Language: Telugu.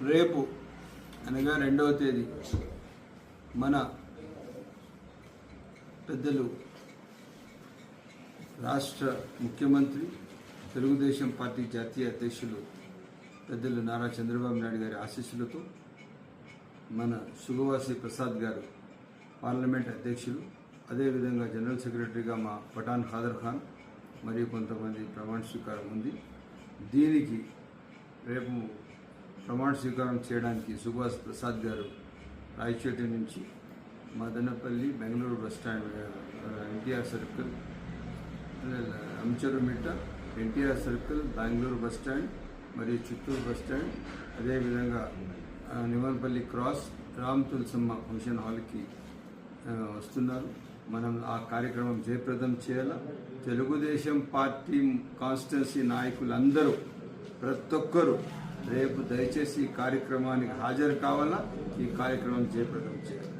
రేపు అనగా 2వ తేదీ మన పెద్దలు రాష్ట్ర ముఖ్యమంత్రి తెలుగుదేశం పార్టీ జాతీయ అధ్యక్షులు పెద్దలు నారా చంద్రబాబు నాయుడు గారి ఆశీస్సులతో మన సుగవాసి ప్రసాద్ గారు పార్లమెంట్ అధ్యక్షులు, అదేవిధంగా జనరల్ సెక్రటరీగా మా పఠాన్ ఖాదర్ ఖాన్ మరియు కొంతమంది ప్రమాణ స్వీకారం ఉంది. దీనికి రేపు ప్రమాణ స్వీకారం చేయడానికి సుభాష్ ప్రసాద్ గారు రాయచోటి నుంచి Madanapalle Bengaluru bus stand, NTR circle, Ancherumitta, NTR circle, Bengaluru bus stand మరియు చిత్తూరు బస్టాండ్, అదేవిధంగా నిమన్పల్లి క్రాస్, రామ్ తులసమ్మ ఫంక్షన్ హాల్కి వస్తున్నారు. మనం ఆ కార్యక్రమం జయప్రదం చేయాలా. తెలుగుదేశం పార్టీ కాన్స్టిట్యున్సీ నాయకులందరూ ప్రతి ఒక్కరూ రేపు దయచేసి ఈ కార్యక్రమానికి హాజరు కావాలా. ఈ కార్యక్రమం జయప్రదం చేయాలి.